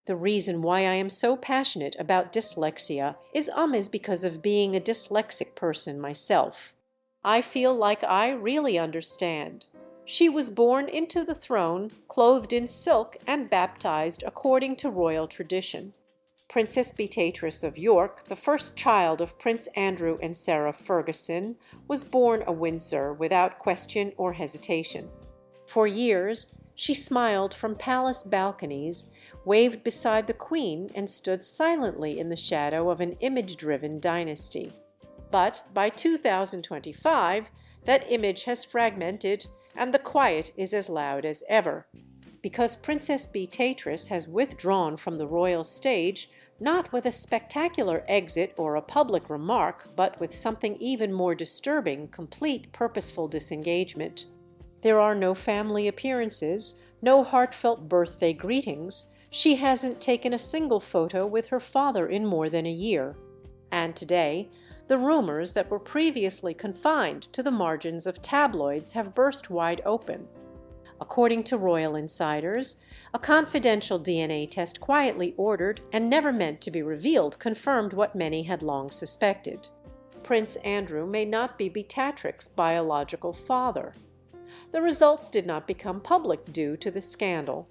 The reason why I am so passionate about dyslexia is because of being a dyslexic person myself. I feel like I really understand. She was born into the throne, clothed in silk and baptized according to royal tradition. Princess Beatrice of York, the first child of Prince Andrew and Sarah Ferguson, was born a Windsor without question or hesitation. For years she smiled from palace balconies, waved beside the Queen, and stood silently in the shadow of an image-driven dynasty. But by 2025, that image has fragmented, and the quiet is as loud as ever. Because Princess Beatrice has withdrawn from the royal stage, not with a spectacular exit or a public remark, but with something even more disturbing, complete purposeful disengagement. There are no family appearances, no heartfelt birthday greetings. She hasn't taken a single photo with her father in more than a year. And today, the rumors that were previously confined to the margins of tabloids have burst wide open. According to royal insiders, a confidential DNA test quietly ordered and never meant to be revealed confirmed what many had long suspected. Prince Andrew may not be Beatrix's biological father. The results did not become public due to the scandal.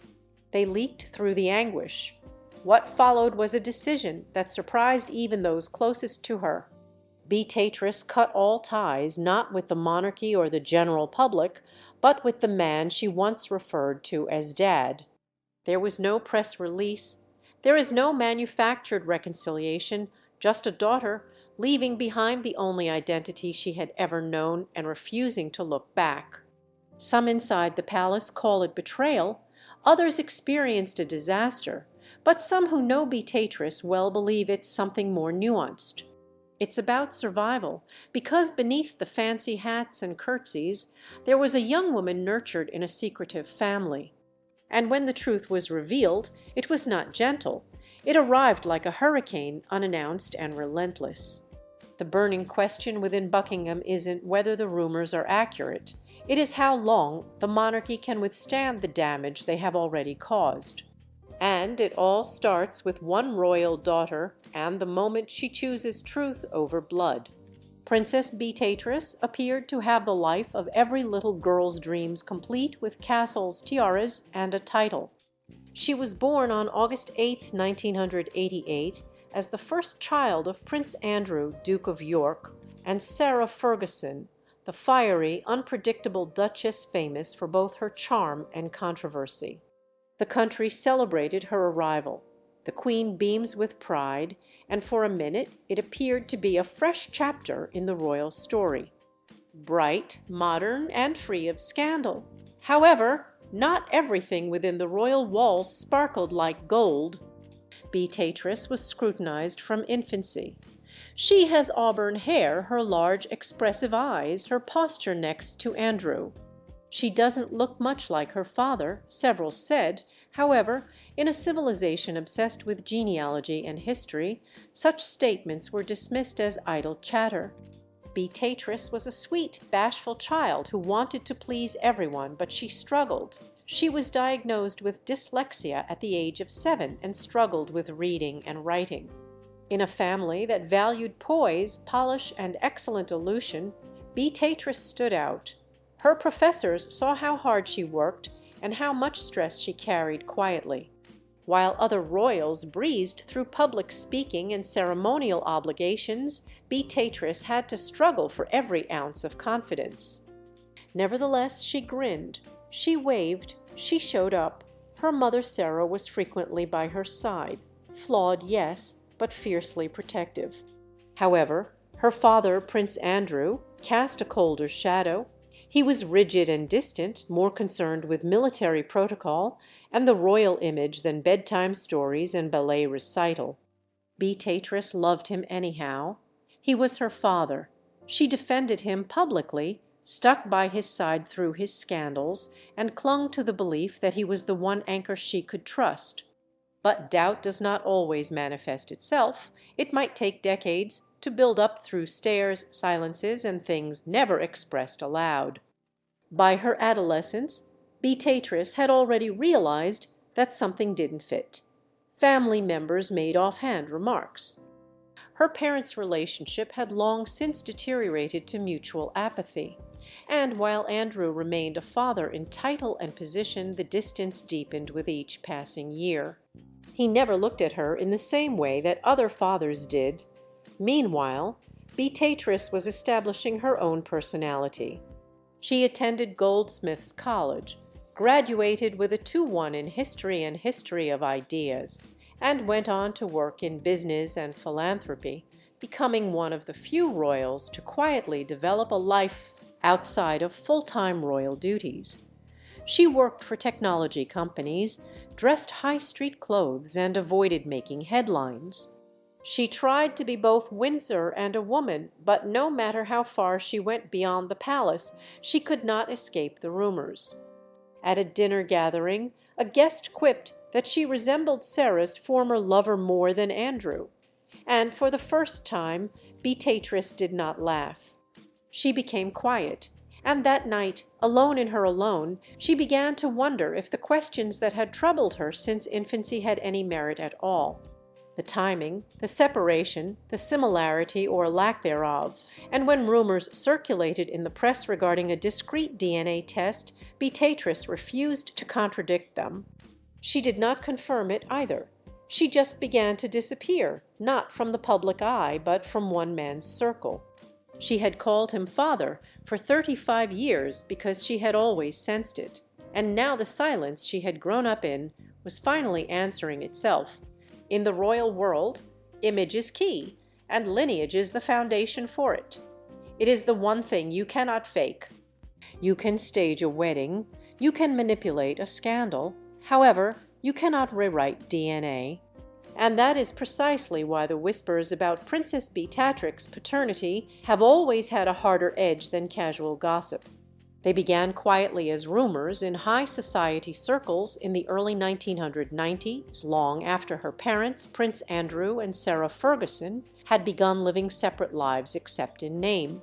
They leaked through the anguish. What followed was a decision that surprised even those closest to her. Beatrice cut all ties, not with the monarchy or the general public, but with the man she once referred to as Dad. There was no press release. There is no manufactured reconciliation, just a daughter leaving behind the only identity she had ever known and refusing to look back. Some inside the palace call it betrayal, others experienced a disaster, but some who know Beatrice well believe it's something more nuanced. It's about survival, because beneath the fancy hats and curtsies, there was a young woman nurtured in a secretive family. And when the truth was revealed, it was not gentle. It arrived like a hurricane, unannounced and relentless. The burning question within Buckingham isn't whether the rumors are accurate. It is how long the monarchy can withstand the damage they have already caused. And it all starts with one royal daughter and the moment she chooses truth over blood. Princess Beatrice appeared to have the life of every little girl's dreams complete with castles, tiaras, and a title. She was born on August 8, 1988, as the first child of Prince Andrew, Duke of York, and Sarah Ferguson, the fiery, unpredictable duchess famous for both her charm and controversy. The country celebrated her arrival. The Queen beams with pride, and for a minute it appeared to be a fresh chapter in the royal story. Bright, modern, and free of scandal. However, not everything within the royal walls sparkled like gold. Beatrice was scrutinized from infancy. She has auburn hair, her large, expressive eyes, her posture next to Andrew. She doesn't look much like her father, several said. However, in a civilization obsessed with genealogy and history, such statements were dismissed as idle chatter. Beatrice was a sweet, bashful child who wanted to please everyone, but she struggled. She was diagnosed with dyslexia at the age of 7 and struggled with reading and writing. In a family that valued poise, polish, and excellent elocution, Beatrice stood out. Her professors saw how hard she worked and how much stress she carried quietly. While other royals breezed through public speaking and ceremonial obligations, Beatrice had to struggle for every ounce of confidence. Nevertheless, she grinned, she waved, she showed up. Her mother Sarah was frequently by her side, flawed, yes, but fiercely protective. However, her father, Prince Andrew, cast a colder shadow. He was rigid and distant, more concerned with military protocol and the royal image than bedtime stories and ballet recital. Beatrice loved him anyhow. He was her father. She defended him publicly, stuck by his side through his scandals, and clung to the belief that he was the one anchor she could trust. But doubt does not always manifest itself. It might take decades to build up through stares, silences, and things never expressed aloud. By her adolescence, Beatrice had already realized that something didn't fit. Family members made offhand remarks. Her parents' relationship had long since deteriorated to mutual apathy, and while Andrew remained a father in title and position, the distance deepened with each passing year. He never looked at her in the same way that other fathers did. Meanwhile, Beatrice was establishing her own personality. She attended Goldsmiths College, graduated with a 2:1 in history and history of ideas, and went on to work in business and philanthropy, becoming one of the few royals to quietly develop a life outside of full-time royal duties. She worked for technology companies, dressed high-street clothes, and avoided making headlines. She tried to be both Windsor and a woman, but no matter how far she went beyond the palace, she could not escape the rumors. At a dinner gathering, a guest quipped that she resembled Sarah's former lover more than Andrew, and for the first time Beatrice did not laugh. She became quiet, and that night, alone in her alone, she began to wonder if the questions that had troubled her since infancy had any merit at all. The timing, the separation, the similarity or lack thereof, and when rumors circulated in the press regarding a discreet DNA test, Beatrice refused to contradict them. She did not confirm it either. She just began to disappear, not from the public eye, but from one man's circle. She had called him father for 35 years because she had always sensed it, and now the silence she had grown up in was finally answering itself. In the royal world, image is key, and lineage is the foundation for it. It is the one thing you cannot fake. You can stage a wedding, you can manipulate a scandal, however, you cannot rewrite DNA. And that is precisely why the whispers about Princess Beatrix's paternity have always had a harder edge than casual gossip. They began quietly as rumors in high society circles in the early 1990s, long after her parents, Prince Andrew and Sarah Ferguson, had begun living separate lives except in name.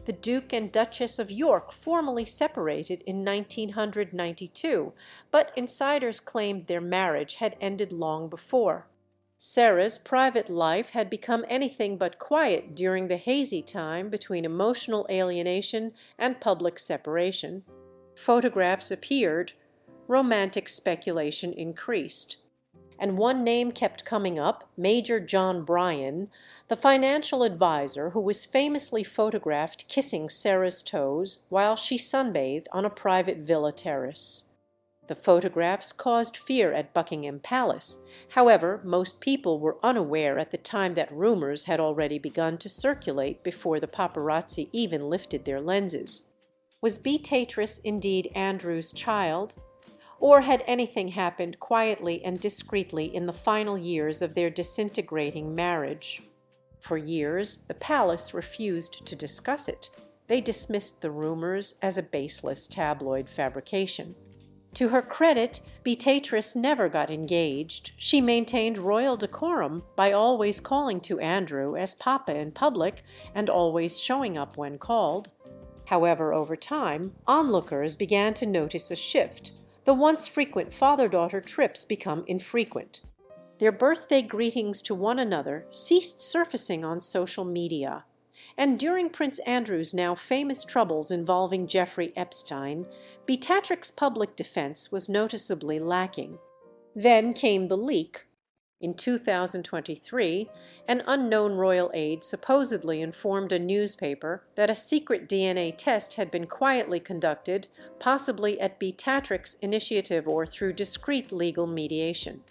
The Duke and Duchess of York formally separated in 1992, but insiders claimed their marriage had ended long before. Sarah's private life had become anything but quiet during the hazy time between emotional alienation and public separation. Photographs appeared, romantic speculation increased. And one name kept coming up, Major John Bryan, the financial advisor who was famously photographed kissing Sarah's toes while she sunbathed on a private villa terrace. The photographs caused fear at Buckingham Palace. However, most people were unaware at the time that rumors had already begun to circulate before the paparazzi even lifted their lenses. Was Beatrice indeed Andrew's child? Or had anything happened quietly and discreetly in the final years of their disintegrating marriage? For years, the palace refused to discuss it. They dismissed the rumors as a baseless tabloid fabrication. To her credit, Beatrice never got engaged. She maintained royal decorum by always calling to Andrew as Papa in public and always showing up when called. However, over time, onlookers began to notice a shift. The once frequent father-daughter trips become infrequent. Their birthday greetings to one another ceased surfacing on social media. And during Prince Andrew's now famous troubles involving Jeffrey Epstein, Beatrix's public defense was noticeably lacking. Then came the leak. In 2023, an unknown royal aide supposedly informed a newspaper that a secret DNA test had been quietly conducted, possibly at Beatrix's initiative or through discreet legal mediation.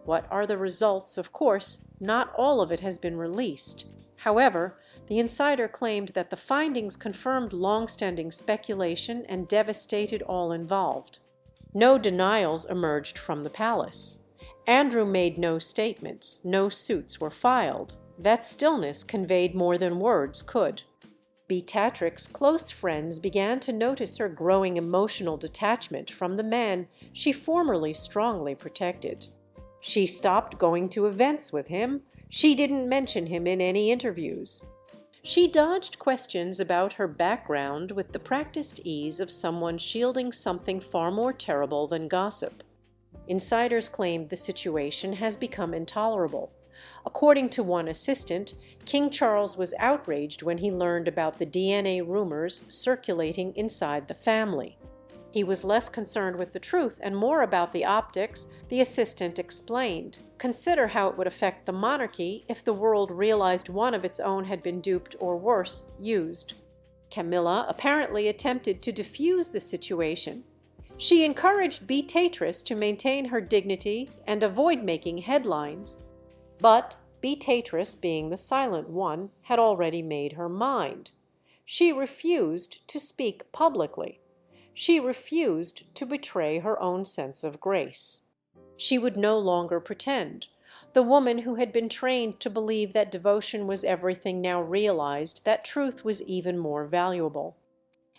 What are the results? Of course, not all of it has been released. However, the insider claimed that the findings confirmed long-standing speculation and devastated all involved. No denials emerged from the palace. Andrew made no statements, no suits were filed. That stillness conveyed more than words could. Beatrix's close friends began to notice her growing emotional detachment from the man she formerly strongly protected. She stopped going to events with him. She didn't mention him in any interviews. She dodged questions about her background with the practiced ease of someone shielding something far more terrible than gossip. Insiders claimed the situation has become intolerable. According to one assistant, King Charles was outraged when he learned about the DNA rumors circulating inside the family. He was less concerned with the truth and more about the optics, the assistant explained. Consider how it would affect the monarchy if the world realized one of its own had been duped or worse, used. Camilla apparently attempted to diffuse the situation. She encouraged Beatrice to maintain her dignity and avoid making headlines. But Beatrice, being the silent one, had already made her mind. She refused to speak publicly. She refused to betray her own sense of grace. She would no longer pretend. The woman who had been trained to believe that devotion was everything now realized that truth was even more valuable.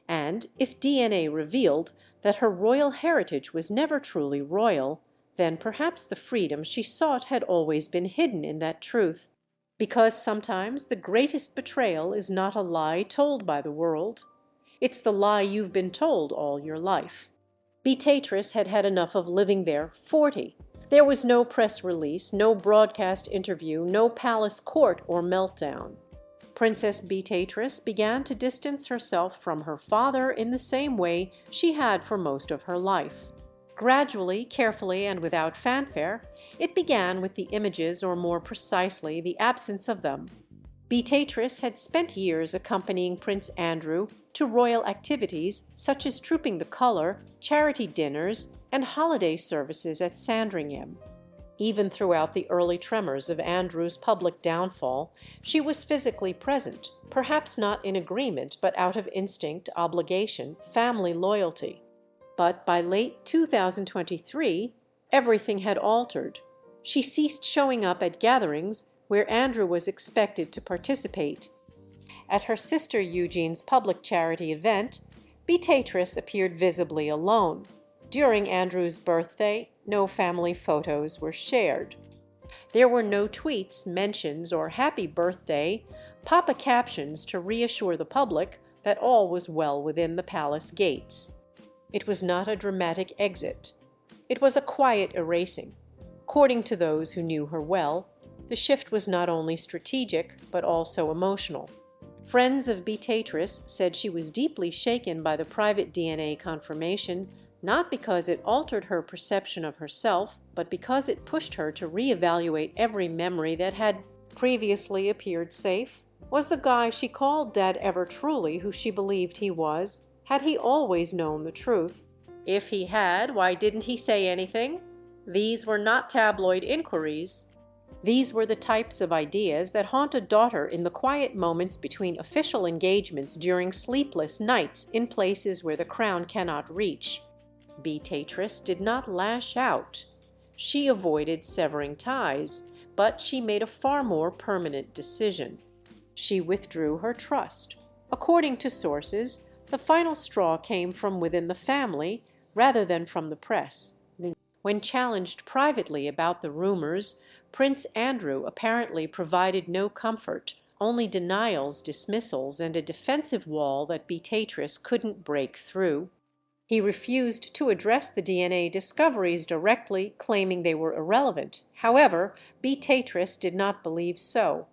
And if DNA revealed that her royal heritage was never truly royal, then perhaps the freedom she sought had always been hidden in that truth, because sometimes the greatest betrayal is not a lie told by the world. It's the lie you've been told all your life. Beatrice had had enough of living there 40. There was no press release, no broadcast interview, no palace court or meltdown. Princess Beatrice began to distance herself from her father in the same way she had for most of her life. Gradually, carefully, and without fanfare, it began with the images, or more precisely, the absence of them. Beatrice had spent years accompanying Prince Andrew to royal activities such as Trooping the Colour, charity dinners, and holiday services at Sandringham. Even throughout the early tremors of Andrew's public downfall, she was physically present, perhaps not in agreement, but out of instinct, obligation, family loyalty. But by late 2023, everything had altered. She ceased showing up at gatherings where Andrew was expected to participate. At her sister Eugene's public charity event, Beatrice appeared visibly alone. During Andrew's birthday, no family photos were shared. There were no tweets, mentions, or happy birthday, Papa captions to reassure the public that all was well within the palace gates. It was not a dramatic exit. It was a quiet erasing. According to those who knew her well, the shift was not only strategic, but also emotional. Friends of Beatrice said she was deeply shaken by the private DNA confirmation, not because it altered her perception of herself, but because it pushed her to reevaluate every memory that had previously appeared safe. Was the guy she called Dad ever truly who she believed he was? Had he always known the truth? If he had, why didn't he say anything? These were not tabloid inquiries. These were the types of ideas that haunt a daughter in the quiet moments between official engagements, during sleepless nights in places where the crown cannot reach. Beatrice did not lash out. She avoided severing ties, but she made a far more permanent decision. She withdrew her trust. According to sources, the final straw came from within the family rather than from the press. When challenged privately about the rumors, Prince Andrew apparently provided no comfort, only denials, dismissals, and a defensive wall that Beatrice couldn't break through. He refused to address the DNA discoveries directly, claiming they were irrelevant. However, Beatrice did not believe so.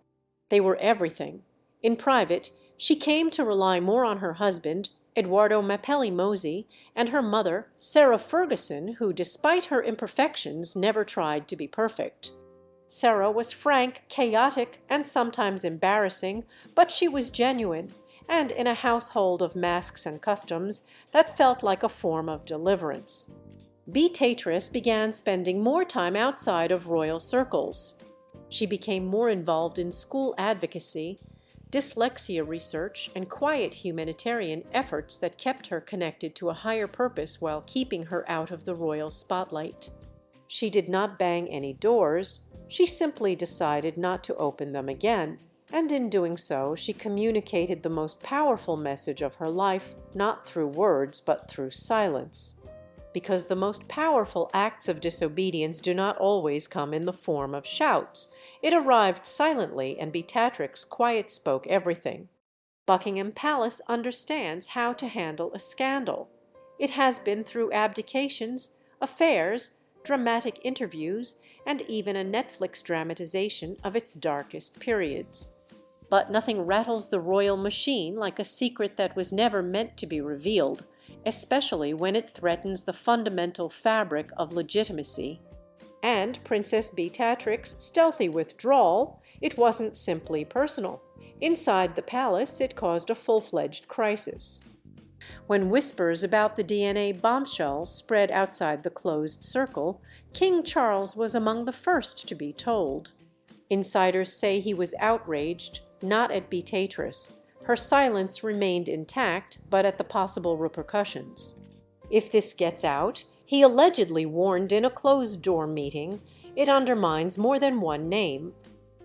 They were everything. In private, she came to rely more on her husband, Eduardo Mappelli Mosey, and her mother, Sarah Ferguson, who, despite her imperfections, never tried to be perfect. Sarah was frank, chaotic, and sometimes embarrassing, but she was genuine, and in a household of masks and customs, that felt like a form of deliverance. Beatrice began spending more time outside of royal circles. She became more involved in school advocacy, dyslexia research, and quiet humanitarian efforts that kept her connected to a higher purpose while keeping her out of the royal spotlight. She did not bang any doors. She simply decided not to open them again, and in doing so she communicated the most powerful message of her life, not through words, but through silence. Because the most powerful acts of disobedience do not always come in the form of shouts. It arrived silently, and Beatrix quiet spoke everything. Buckingham Palace understands how to handle a scandal. It has been through abdications, affairs, dramatic interviews, and even a Netflix dramatization of its darkest periods. But nothing rattles the royal machine like a secret that was never meant to be revealed, especially when it threatens the fundamental fabric of legitimacy. And Princess Beatrix's stealthy withdrawal, it wasn't simply personal. Inside the palace, it caused a full-fledged crisis. When whispers about the DNA bombshell spread outside the closed circle, King Charles was among the first to be told. Insiders say he was outraged, not at Beatrice. Her silence remained intact, but at the possible repercussions. If this gets out, he allegedly warned in a closed-door meeting, it undermines more than one name.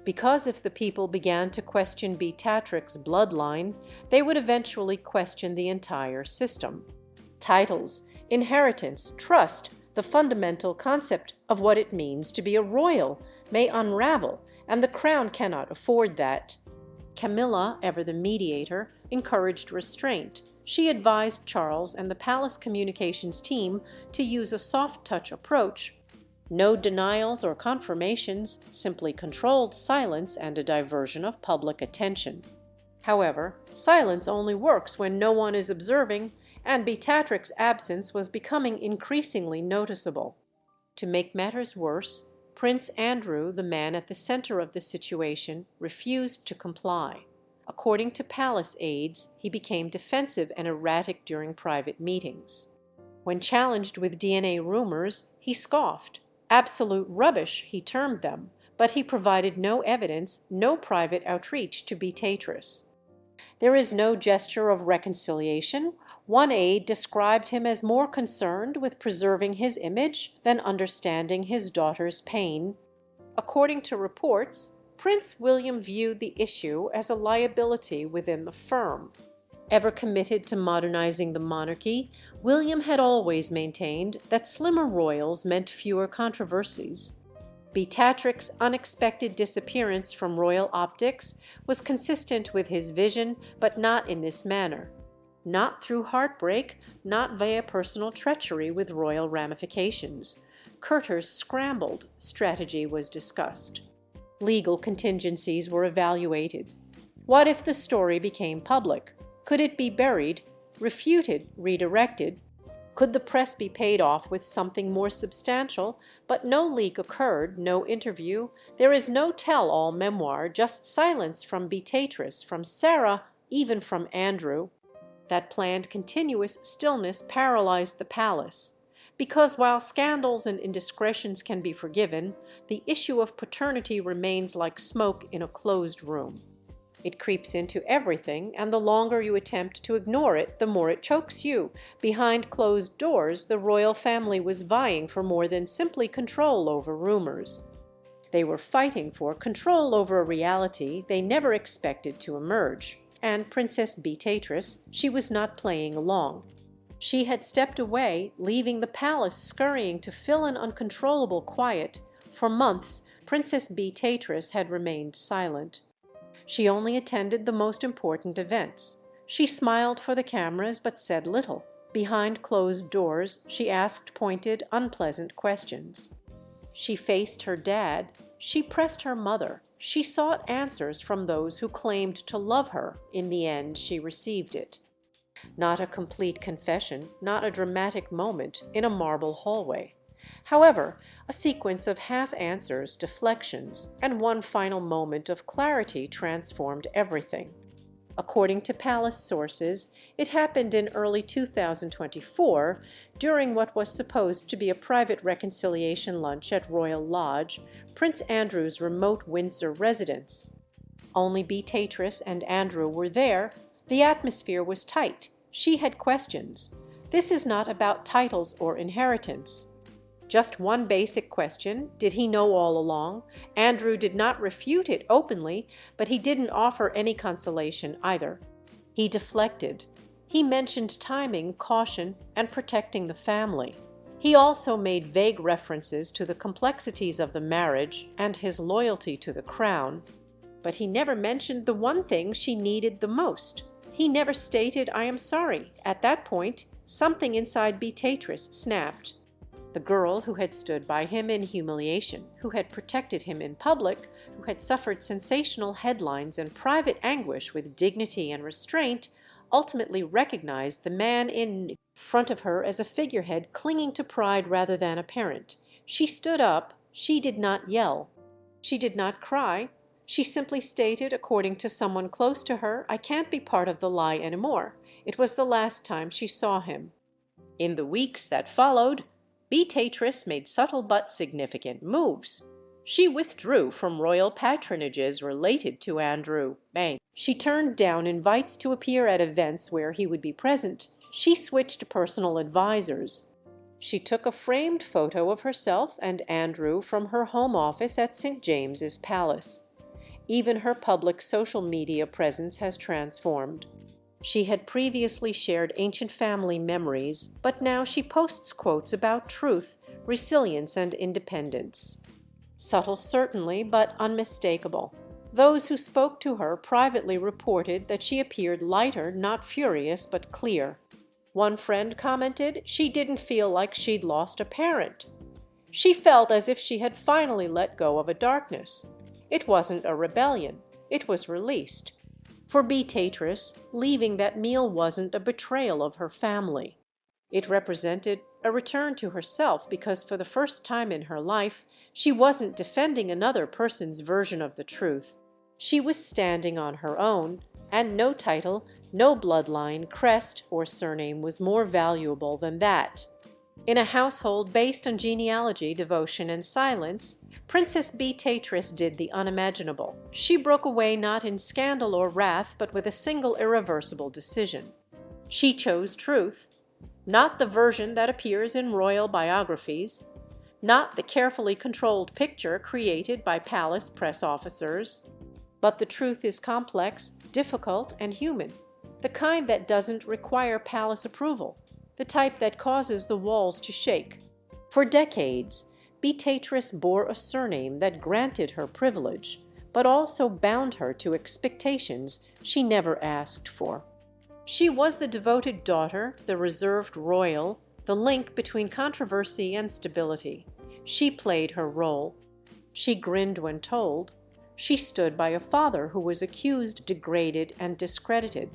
Because if the people began to question Beatrix's bloodline, they would eventually question the entire system. Titles, inheritance, trust, the fundamental concept of what it means to be a royal, may unravel, and the crown cannot afford that. Camilla, ever the mediator, encouraged restraint. She advised Charles and the palace communications team to use a soft-touch approach. No denials or confirmations, simply controlled silence and a diversion of public attention. However, silence only works when no one is observing, and Beatrix's absence was becoming increasingly noticeable. To make matters worse, Prince Andrew, the man at the center of the situation, refused to comply. According to palace aides, he became defensive and erratic during private meetings. When challenged with DNA rumors, he scoffed. Absolute rubbish, he termed them, but he provided no evidence, no private outreach to Beatrice. There is no gesture of reconciliation. One aide described him as more concerned with preserving his image than understanding his daughter's pain. According to reports, Prince William viewed the issue as a liability within the firm. Ever committed to modernizing the monarchy, William had always maintained that slimmer royals meant fewer controversies. Beatrix's unexpected disappearance from royal optics was consistent with his vision, but not in this manner. Not through heartbreak, not via personal treachery with royal ramifications. Courtiers scrambled, strategy was discussed. Legal contingencies were evaluated. What if the story became public? Could it be buried, refuted, redirected? Could the press be paid off with something more substantial? But no leak occurred, no interview. There is no tell-all memoir, just silence from Beatrice, from Sarah, even from Andrew. That planned continuous stillness paralyzed the palace. Because while scandals and indiscretions can be forgiven, the issue of paternity remains like smoke in a closed room. It creeps into everything, and the longer you attempt to ignore it, the more it chokes you. Behind closed doors, the royal family was vying for more than simply control over rumors. They were fighting for control over a reality they never expected to emerge. And Princess Beatrice, she was not playing along. She had stepped away, leaving the palace scurrying to fill an uncontrollable quiet. For months, Princess Beatrice had remained silent. She only attended the most important events. She smiled for the cameras, but said little. Behind closed doors, she asked pointed, unpleasant questions. She faced her dad. She pressed her mother. She sought answers from those who claimed to love her. In the end, she received it. Not a complete confession, not a dramatic moment in a marble hallway. However, a sequence of half-answers, deflections, and one final moment of clarity transformed everything. According to palace sources, it happened in early 2024, during what was supposed to be a private reconciliation lunch at Royal Lodge, Prince Andrew's remote Windsor residence. Only Beatrice and Andrew were there. The atmosphere was tight. She had questions. This is not about titles or inheritance. Just one basic question: did he know all along? Andrew did not refute it openly, but he didn't offer any consolation either. He deflected. He mentioned timing, caution, and protecting the family. He also made vague references to the complexities of the marriage and his loyalty to the crown. But he never mentioned the one thing she needed the most. He never stated, "I am sorry." At that point, something inside Beatrice snapped. The girl who had stood by him in humiliation, who had protected him in public, who had suffered sensational headlines and private anguish with dignity and restraint, ultimately recognized the man in front of her as a figurehead clinging to pride rather than a parent. She stood up, she did not yell. She did not cry. She simply stated, according to someone close to her, "I can't be part of the lie anymore." It was the last time she saw him. In the weeks that followed, Beatrice made subtle but significant moves. She withdrew from royal patronages related to Andrew. She turned down invites to appear at events where he would be present. She switched personal advisors. She took a framed photo of herself and Andrew from her home office at St. James's Palace. Even her public social media presence has transformed. She had previously shared ancient family memories, but now she posts quotes about truth, resilience, and independence. Subtle certainly, but unmistakable. Those who spoke to her privately reported that she appeared lighter, not furious, but clear. One friend commented she didn't feel like she'd lost a parent. She felt as if she had finally let go of a darkness. It wasn't a rebellion, it was released. For Beatrice, leaving that meal wasn't a betrayal of her family. It represented a return to herself because for the first time in her life she wasn't defending another person's version of the truth. She was standing on her own, and no title, no bloodline, crest, or surname was more valuable than that. In a household based on genealogy, devotion, and silence, Princess Beatrice did the unimaginable. She broke away not in scandal or wrath, but with a single irreversible decision. She chose truth, not the version that appears in royal biographies, not the carefully controlled picture created by palace press officers. But the truth is complex, difficult, and human, the kind that doesn't require palace approval, the type that causes the walls to shake. For decades, Beatrice bore a surname that granted her privilege, but also bound her to expectations she never asked for. She was the devoted daughter, the reserved royal, the link between controversy and stability. She played her role. She grinned when told. She stood by a father who was accused, degraded, and discredited.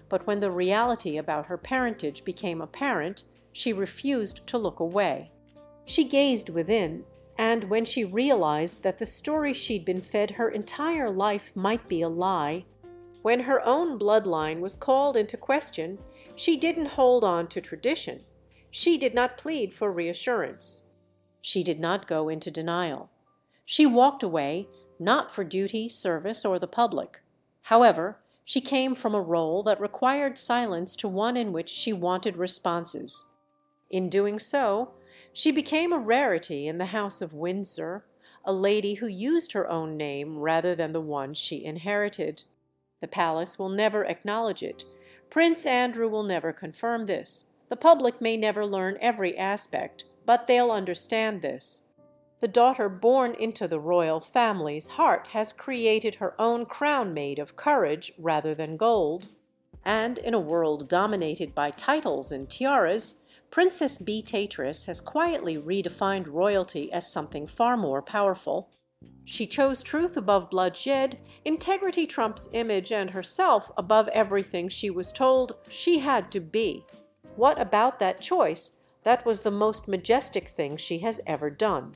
But when the reality about her parentage became apparent, she refused to look away. She gazed within, and when she realized that the story she'd been fed her entire life might be a lie, when her own bloodline was called into question, she didn't hold on to tradition. She did not plead for reassurance. She did not go into denial. She walked away, not for duty, service, or the public. However, she came from a role that required silence to one in which she wanted responses. In doing so, she became a rarity in the House of Windsor, a lady who used her own name rather than the one she inherited. The palace will never acknowledge it. Prince Andrew will never confirm this. The public may never learn every aspect, but they'll understand this. The daughter born into the royal family's heart has created her own crown made of courage rather than gold. And in a world dominated by titles and tiaras, Princess Beatrice has quietly redefined royalty as something far more powerful. She chose truth above bloodshed, integrity trumps image, and herself above everything she was told she had to be. What about that choice? That was the most majestic thing she has ever done.